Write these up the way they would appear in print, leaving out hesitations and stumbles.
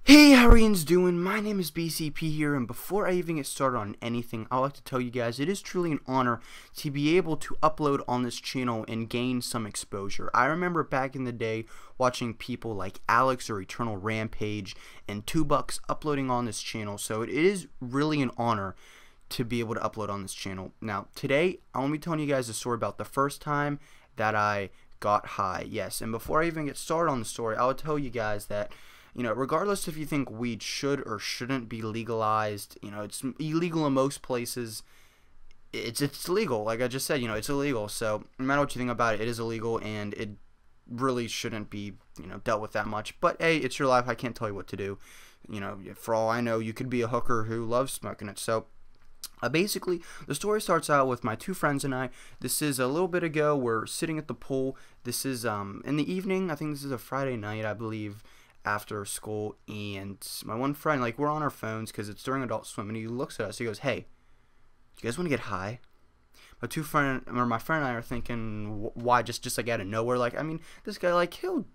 Hey, how are you doing? My name is BCP here, and before I even get started on anything, I'd like to tell you guys it is truly an honor to be able to upload on this channel and gain some exposure. I remember back in the day watching people like Alex or Eternal Rampage and 2Bucks uploading on this channel, so it is really an honor to be able to upload on this channel. Now, today, I want to be telling you guys a story about the first time that I got high. Yes, and before I even get started on the story, I would tell you guys that regardless if you think weed should or shouldn't be legalized, it's illegal in most places. It's legal, like I just said, it's illegal. So no matter what you think about it, it is illegal, and it really shouldn't be, dealt with that much. But hey, it's your life. I can't tell you what to do. For all I know, you could be a hooker who loves smoking it. So basically, the story starts out with my two friends and I. This is a little bit ago. We're sitting at the pool. This is in the evening. I think this is a Friday night, I believe, after school, and my one friend, like, we're on our phones because it's during Adult Swim, and he looks at us, he goes, "Hey, you guys want to get high?" My friend and I are thinking, why? Just like out of nowhere, like, I mean, this guy, like, he'll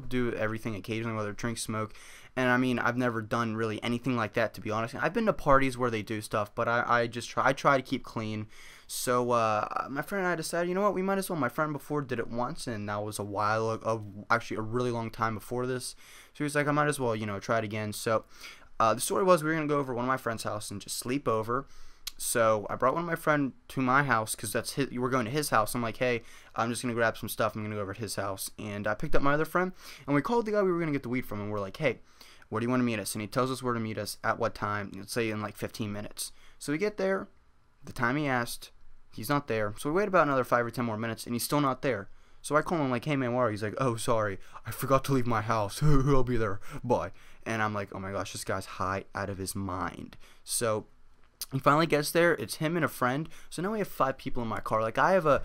do everything occasionally, whether drink, smoke, and I mean, I've never done really anything like that, to be honest. I've been to parties where they do stuff, but I try to keep clean. So my friend and I decided, you know what, we might as well. My friend before did it once, and that was a while ago, actually a really long time before this. So he's like, I might as well, try it again. So the story was we were gonna go over one of my friend's house and just sleep over. So I brought one of my friend to my house because we're going to his house. I'm like, hey, I'm just gonna grab some stuff. I'm gonna go over to his house, and I picked up my other friend, and we called the guy we were gonna get the weed from, and we're like, hey, where do you want to meet us? And he tells us where to meet us at what time. Let's say in like 15 minutes. So we get there, the time he asked. He's not there. So we wait about another 5 or 10 more minutes, and he's still not there. So I call him like, hey man, where are you? He's like, oh, sorry, I forgot to leave my house. I'll be there. Bye. And I'm like, oh my gosh, this guy's high out of his mind. So he finally gets there. It's him and a friend. So now we have 5 people in my car. Like, I have a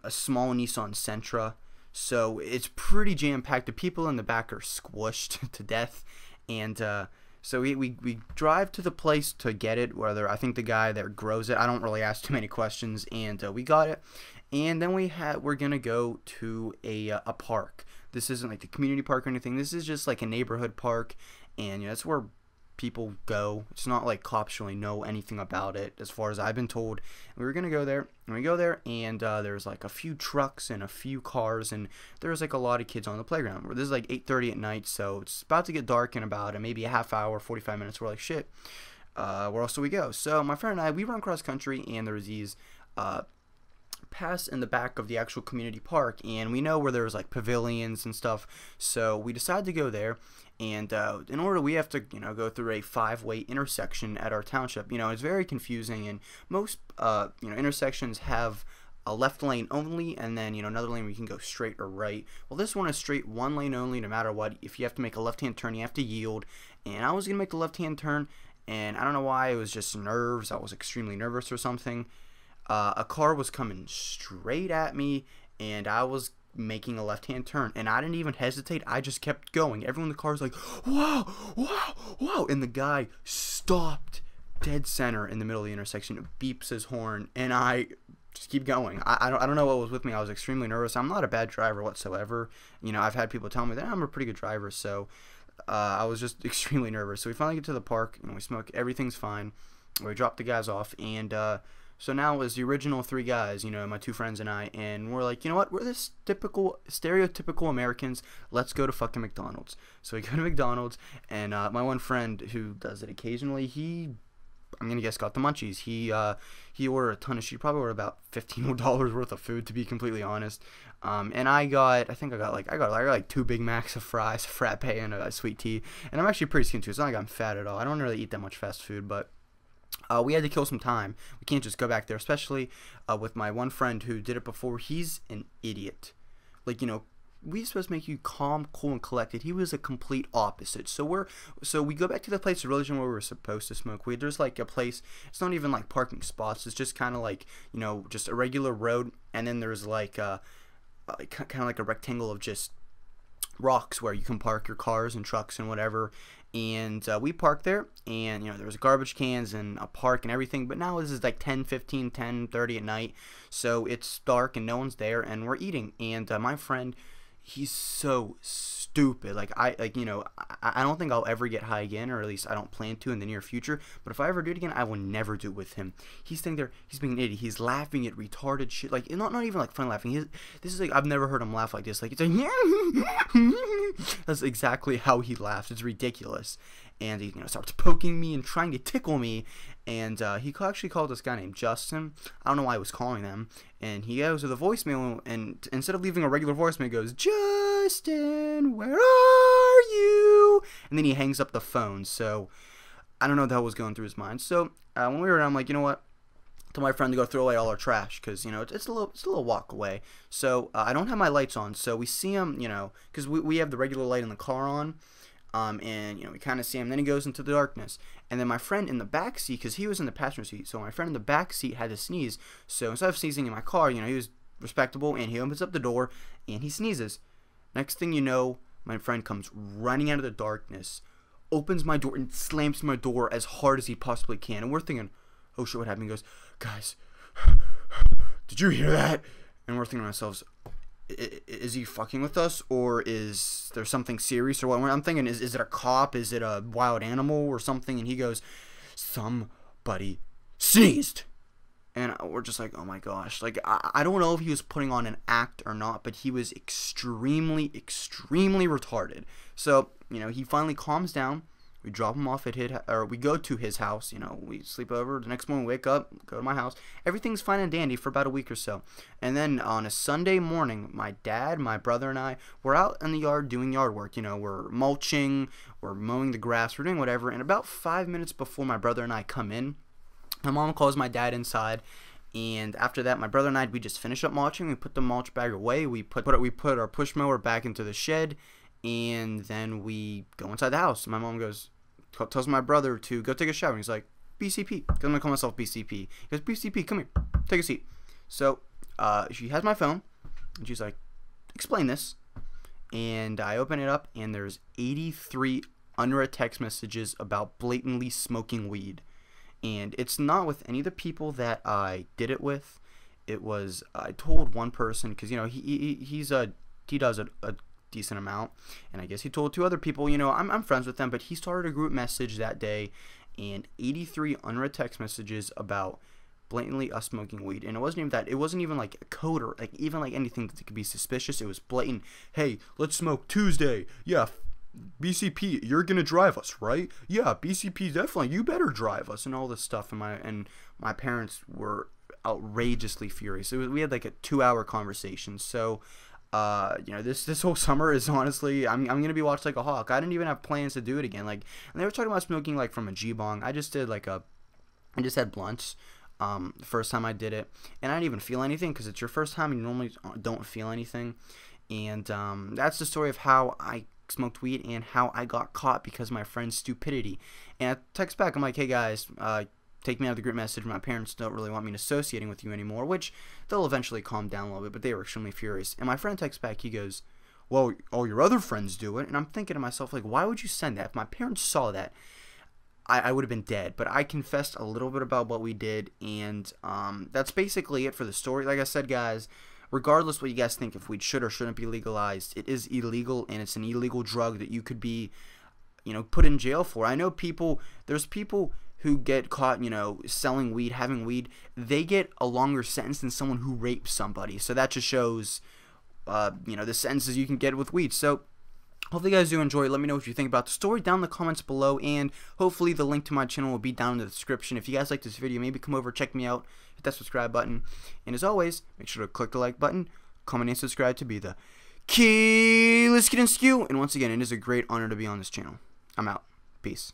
small Nissan Sentra, so it's pretty jam-packed. The people in the back are squished to death. And so we drive to the place to get it, whether I think the guy that grows it. I don't really ask too many questions, and we got it. And then we're gonna go to a park. This isn't like the community park or anything. This is just like a neighborhood park, and that's where people go. It's not like cops really know anything about it, as far as I've been told. And we were gonna go there, and we go there, and there's like a few trucks and a few cars, and there's like a lot of kids on the playground. This is like 8:30 at night, so it's about to get dark in about maybe a half hour, 45 minutes. We're like, shit, where else do we go? So my friend and I, we run cross country, and there's these paths in the back of the actual community park, and we know where there's like pavilions and stuff. So we decided to go there. And in order, we have to, go through a 5-way intersection at our township. It's very confusing, and most, intersections have a left lane only, and then, another lane where you can go straight or right. Well, this one is straight, one lane only, no matter what. If you have to make a left-hand turn, you have to yield. And I was going to make the left-hand turn, and I don't know why, it was just nerves. I was extremely nervous or something. A car was coming straight at me, and I was making a left-hand turn, and I didn't even hesitate. I just kept going. Everyone in the car was like, whoa, whoa, whoa, and the guy stopped dead center in the middle of the intersection. It beeps his horn, and I just keep going. I don't know what was with me. I was extremely nervous. I'm not a bad driver whatsoever. I've had people tell me that I'm a pretty good driver, so I was just extremely nervous. So we finally get to the park, and we smoke. Everything's fine. We drop the guys off, and so now it was the original 3 guys, my 2 friends and I, and we're like, you know what, we're this stereotypical Americans, let's go to fucking McDonald's. So we go to McDonald's, and my one friend who does it occasionally, I'm gonna guess, got the munchies. He ordered a ton of shit. He probably ordered about $15 worth of food, to be completely honest. And I got like 2 Big Macs, of fries, a frappe, and a sweet tea. And I'm actually pretty skinny too. It's not like I'm fat at all. I don't really eat that much fast food, but we had to kill some time. We can't just go back there, especially with my one friend who did it before. He's an idiot. Like, we supposed to make you calm, cool, and collected. He was a complete opposite. So we go back to the place of religion where we were supposed to smoke weed. There's like a place. It's not even like parking spots. It's just kind of like, just a regular road, and then there's like kind of like a rectangle of just rocks where you can park your cars and trucks and whatever. And we parked there, and there was garbage cans and a park and everything. But now this is like 10:30 at night, so it's dark and no one's there, and we're eating. And my friend, he's so stupid. Like, I don't think I'll ever get high again, or at least I don't plan to in the near future. But if I ever do it again, I will never do it with him. He's sitting there, he's being an idiot. He's laughing at retarded shit. Like, not even like fun laughing. This is like, I've never heard him laugh like this. Like, it's like, that's exactly how he laughs. It's ridiculous. And he starts poking me and trying to tickle me. And he actually called this guy named Justin. I don't know why he was calling them. And he goes to the voicemail, and instead of leaving a regular voicemail, he goes, "Justin, where are you?" And then he hangs up the phone. So I don't know what the hell was going through his mind. So when we were I'm like, you know what? Tell my friend to go throw away all our trash, because it's a little walk away. So I don't have my lights on. So we see him, because we have the regular light in the car on. And we kind of see him. Then he goes into the darkness, and then my friend in the back seat, because he was in the passenger seat, so my friend in the back seat had to sneeze. So instead of sneezing in my car, he was respectable, and he opens up the door and he sneezes. Next thing you know, my friend comes running out of the darkness, opens my door and slams my door as hard as he possibly can. And we're thinking, oh shit, what happened? He goes, "Guys, did you hear that?" And we're thinking to ourselves, is he fucking with us, or is there something serious, or what? I'm thinking, is it a cop? Is it a wild animal or something? And he goes, "Somebody sneezed." And we're just like, oh my gosh. Like, I don't know if he was putting on an act or not, but he was extremely, extremely retarded. So, he finally calms down. We drop him off at we go to his house. We sleep over. The next morning, wake up, go to my house. Everything's fine and dandy for about a week or so. And then on a Sunday morning, my dad, my brother, and I, we're out in the yard doing yard work. We're mulching, we're mowing the grass, we're doing whatever. And about 5 minutes before my brother and I come in, my mom calls my dad inside. And after that, my brother and I, we just finish up mulching. We put the mulch bag away. We put our push mower back into the shed. And then we go inside the house. My mom tells my brother to go take a shower. And he's like, "BCP." Because I'm going to call myself BCP. He goes, "BCP, come here. Take a seat." So she has my phone. And she's like, "Explain this." And I open it up. And there's 83 unread text messages about blatantly smoking weed. And it's not with any of the people that I did it with. It was, I told one person. Because, he does a decent amount, and I guess he told 2 other people. I'm friends with them, but he started a group message that day, and 83 unread text messages about blatantly us smoking weed. And it wasn't even like a code or like even like anything that could be suspicious. It was blatant. "Hey, let's smoke Tuesday. Yeah, BCP, you're gonna drive us, right? Yeah, BCP, definitely, you better drive us," and all this stuff. And my parents were outrageously furious. We had like a 2-hour conversation. So this whole summer is honestly, I'm gonna be watched like a hawk. I didn't even have plans to do it again. Like, and they were talking about smoking like from a G-bong. I just had blunts the first time I did it, and I didn't even feel anything, because it's your first time and you normally don't feel anything. And that's the story of how I smoked weed and how I got caught because of my friend's stupidity. And I text back, I'm like, "Hey guys, take me out of the group message. My parents don't really want me associating with you anymore," which they'll eventually calm down a little bit, but they were extremely furious. And my friend texts back, he goes, "Well, all your other friends do it." And I'm thinking to myself, like, why would you send that? If my parents saw that, I would have been dead. But I confessed a little bit about what we did, and that's basically it for the story. Like I said, guys, regardless what you guys think, if weed should or shouldn't be legalized, it is illegal, and it's an illegal drug that you could be, put in jail for. I know there's people who get caught, selling weed, having weed, they get a longer sentence than someone who rapes somebody. So that just shows, the sentences you can get with weed. So hopefully you guys do enjoy. Let me know what you think about the story down in the comments below, and hopefully the link to my channel will be down in the description. If you guys like this video, maybe come over, check me out, hit that subscribe button, and as always, make sure to click the like button, comment, and subscribe to be the key. Let's get in skew. And once again, it is a great honor to be on this channel. I'm out. Peace.